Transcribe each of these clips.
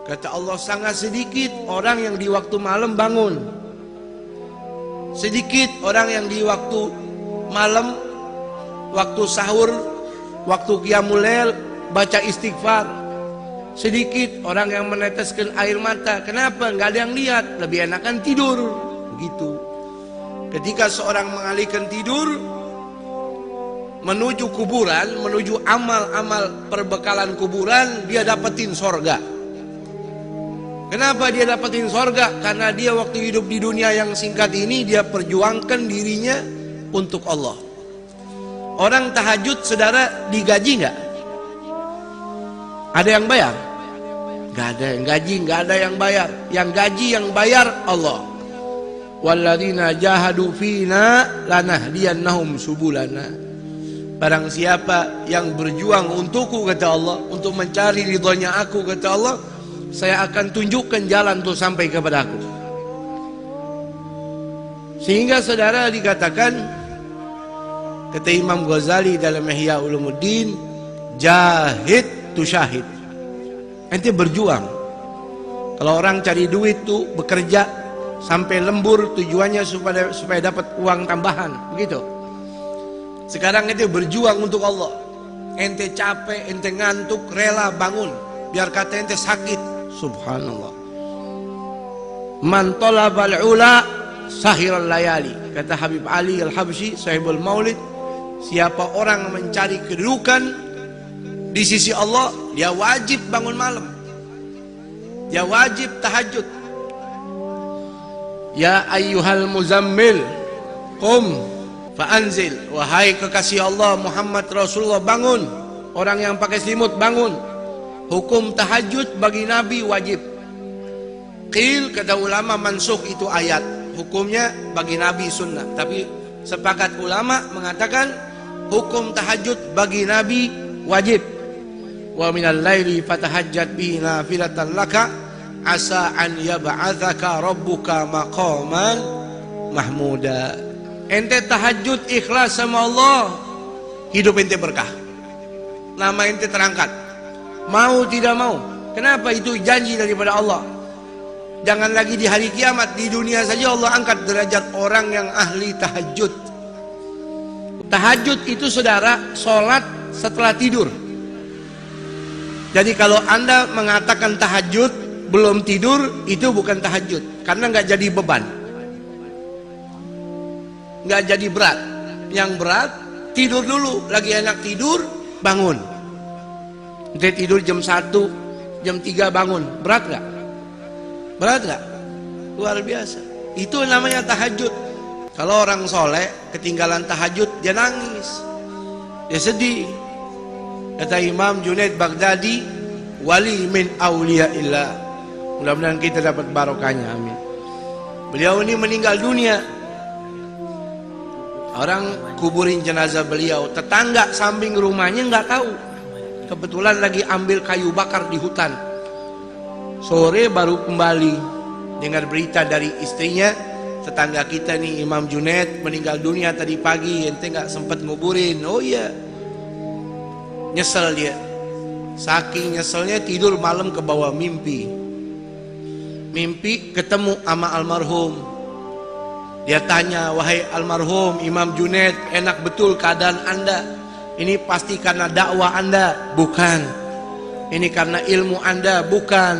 Kata Allah, sangat sedikit orang yang di waktu malam bangun. Sedikit orang yang di waktu malam, waktu sahur, waktu qiyamul lail baca istighfar. Sedikit orang yang meneteskan air mata. Kenapa? Nggak ada yang lihat, lebih enakan tidur. Begitu. Ketika seorang mengalihkan tidur menuju kuburan, menuju amal-amal perbekalan kuburan, dia dapetin sorga. Kenapa dia dapetin sorga? Karena dia waktu hidup di dunia yang singkat ini, dia perjuangkan dirinya untuk Allah. Orang tahajud, saudara, digaji nggak? Ada yang bayar? Nggak ada yang gaji, nggak ada yang bayar. Yang gaji, yang bayar Allah. Walladzina jahadu fina lanahdiyannahum subulana. Barang siapa yang berjuang untukku, kata Allah, untuk mencari ridhonya aku, kata Allah, saya akan tunjukkan jalan untuk sampai kepada aku. Sehingga saudara dikatakan, kata Imam Ghazali dalam Ihya Ulumuddin, jahid tu syahid. Ente berjuang. Kalau orang cari duit tuh bekerja sampai lembur, tujuannya supaya dapat uang tambahan, begitu. Sekarang ente berjuang untuk Allah. Ente capek, ente ngantuk, rela bangun, biar kata ente sakit. Subhanallah. Man talabal ula sahiral layali. Kata Habib Ali Al-Habsyi, Sahibul Maulid, siapa orang mencari kedudukan di sisi Allah, dia wajib bangun malam, dia wajib tahajud. Ya ayyuhal muzammil qum fa'anzil. Wahai kekasih Allah Muhammad Rasulullah, bangun. Orang yang pakai selimut bangun. Hukum tahajud bagi Nabi wajib. Qil, kata ulama, mansukh itu ayat, hukumnya bagi Nabi sunnah. Tapi sepakat ulama mengatakan hukum tahajud bagi Nabi wajib. Wa minal laili fatahajjat bihi nafilatan laka asa an yab'atsaka rabbuka maqaman mahmuda. Ente tahajud ikhlas sama Allah, hidup ente berkah, nama ente terangkat, mau tidak mau. Kenapa? Itu janji daripada Allah. Jangan lagi di hari kiamat, di dunia saja Allah angkat derajat orang yang ahli tahajud. Tahajud itu, saudara, sholat setelah tidur. Jadi kalau anda mengatakan tahajud belum tidur, itu bukan tahajud, karena nggak jadi beban, nggak jadi berat. Yang berat tidur dulu, lagi enak tidur, bangun. Dia tidur jam 1, jam 3 bangun, berat nggak? Berat nggak? Luar biasa. Itu namanya tahajud. Kalau orang soleh ketinggalan tahajud, dia nangis, dia sedih. Kata Imam Junaid Baghdadi, wali min awliyaillah. Mudah-mudahan kita dapat barokahnya, amin. Beliau ini meninggal dunia, orang kuburin jenazah beliau, tetangga samping rumahnya nggak tahu. Kebetulan lagi ambil kayu bakar di hutan. Sore baru kembali dengar berita dari istrinya, tetangga kita nih Imam Junaid meninggal dunia tadi pagi, ente nggak sempat nguburin. Oh iya. Nyesel dia. Saking nyeselnya tidur malam ke bawah mimpi. Mimpi ketemu sama almarhum. Dia tanya, wahai almarhum Imam Junaid, enak betul keadaan anda? Ini pasti karena dakwah anda? Bukan. Ini karena ilmu anda? Bukan.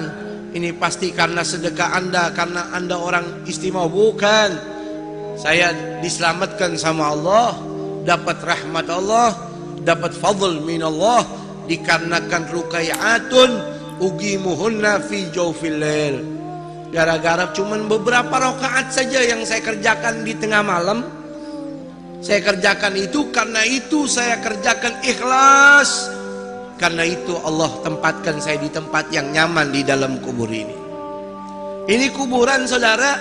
Ini pasti karena sedekah anda, karena anda orang istimewa? Bukan. Saya diselamatkan sama Allah, dapat rahmat Allah, dapat fadl min Allah, dikarenakan rukai'atun ugimuhunna fi jawfil lail. Gara-gara cuman beberapa rakaat saja yang saya kerjakan di tengah malam, saya kerjakan itu, karena itu saya kerjakan ikhlas, karena itu Allah tempatkan saya di tempat yang nyaman di dalam kubur ini. Ini kuburan, saudara,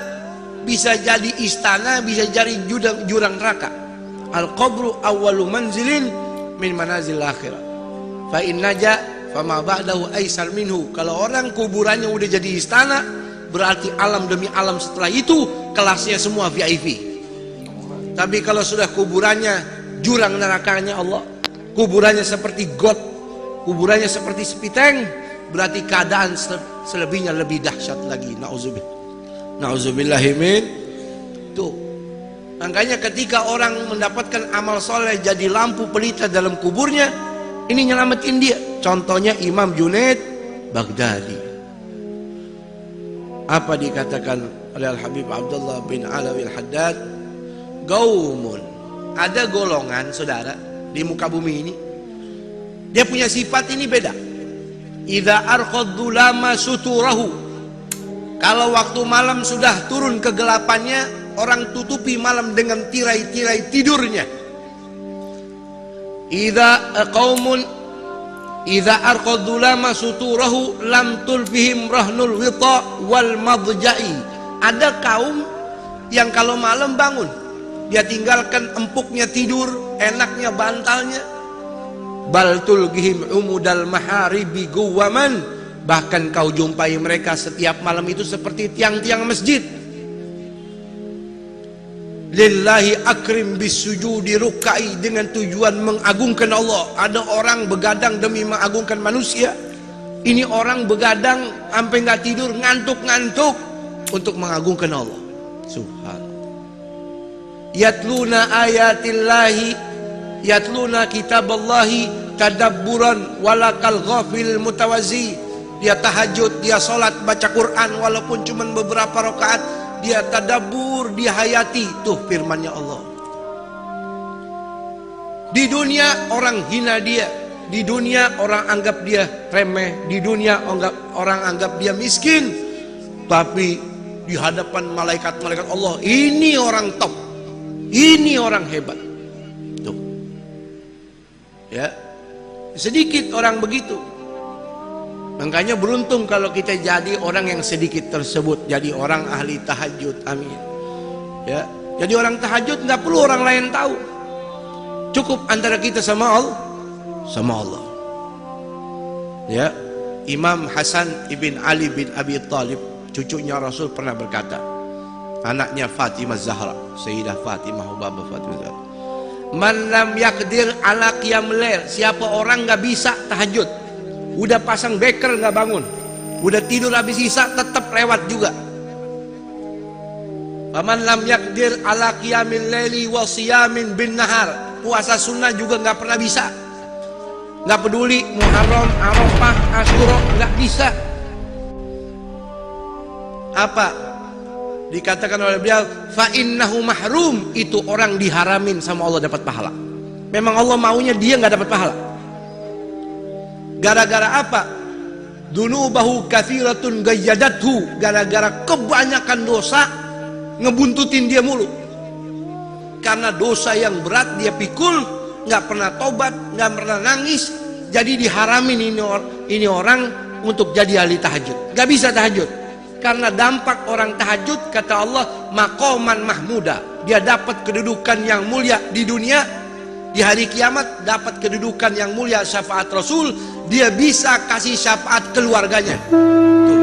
bisa jadi istana, bisa jadi jurang neraka. Al-qabru awwalu manzilin min manazil akhirah. Fa in naja fama ba'dahu aisar minhu. Kalau orang kuburannya udah jadi istana, berarti alam demi alam setelah itu kelasnya semua VIP. Tapi kalau sudah kuburannya jurang nerakanya Allah, kuburannya seperti got, kuburannya seperti sepiteng, berarti keadaan selebihnya lebih dahsyat lagi. Nauzubillahimin. Tuh. Makanya ketika orang mendapatkan amal soleh jadi lampu pelita dalam kuburnya, ini nyelamatin dia. Contohnya Imam Junaid Baghdadi. Apa dikatakan oleh Al-Habib Abdullah bin Alawi Al-Haddad? Gaumun, ada golongan saudara di muka bumi ini, dia punya sifat ini beda. Idza arqadzulama suturahu, kalau waktu malam sudah turun kegelapannya, orang tutupi malam dengan tirai-tirai tidurnya. Idza arqadzulama suturahu lam tulfihim rahnul wita wal madja'i. Ada kaum yang kalau malam bangun, dia tinggalkan empuknya tidur, enaknya bantalnya. Bal tulgihim umudal maharibi guwaman, bahkan kau jumpai mereka setiap malam itu seperti tiang-tiang masjid. Lillahi akrim bisujudi rukai, dengan tujuan mengagungkan Allah. Ada orang begadang demi mengagungkan manusia. Ini orang begadang sampai nggak tidur, ngantuk-ngantuk untuk mengagungkan Allah. Subhanallah. Yatluna ayatillahi, yatluna kitaballahi tadabburan walakal ghafil mutawazi. Dia tahajud, dia sholat, baca Quran walaupun cuma beberapa rakaat, dia tadabbur, dia hayati. Tuh firmannya Allah. Di dunia orang hina dia, di dunia orang anggap dia remeh, di dunia orang anggap dia miskin, tapi di hadapan malaikat-malaikat Allah, ini orang top, ini orang hebat. Tuh. Ya, sedikit orang begitu. Makanya beruntung kalau kita jadi orang yang sedikit tersebut, jadi orang ahli tahajud. Amin. Ya, jadi orang tahajud nggak perlu orang lain tahu. Cukup antara kita sama Allah, sama Allah. Ya, Imam Hasan ibn Ali bin Abi Thalib, cucunya Rasul, pernah berkata, anaknya Fatimah Zahra, Sayyidah Fatimah Hubabah Fatimah Zahra, man lam yakdir ala qiyamul lail, siapa orang nggak bisa tahajud, udah pasang beker nggak bangun, udah tidur habis isya tetap lewat juga. Faman lam yakdir ala qiyamil laili wa siyamin bin nahar, puasa sunnah juga nggak pernah bisa, nggak peduli Muharram, Arafah, Asyura, nggak bisa. Apa dikatakan oleh beliau? Fa innahu mahrum, itu orang diharamin sama Allah dapat pahala. Memang Allah maunya dia nggak dapat pahala. Gara-gara apa? Dunubahu katsiratun gayyadathu, gara-gara kebanyakan dosa ngebuntutin dia mulu. Karena dosa yang berat dia pikul, nggak pernah tobat, nggak pernah nangis, jadi diharamin ini orang untuk jadi ahli tahajud. Nggak bisa tahajud. Karena dampak orang tahajud, kata Allah, maqaman mahmuda, dia dapat kedudukan yang mulia di dunia, di hari kiamat dapat kedudukan yang mulia syafaat Rasul, dia bisa kasih syafaat keluarganya. Tuh,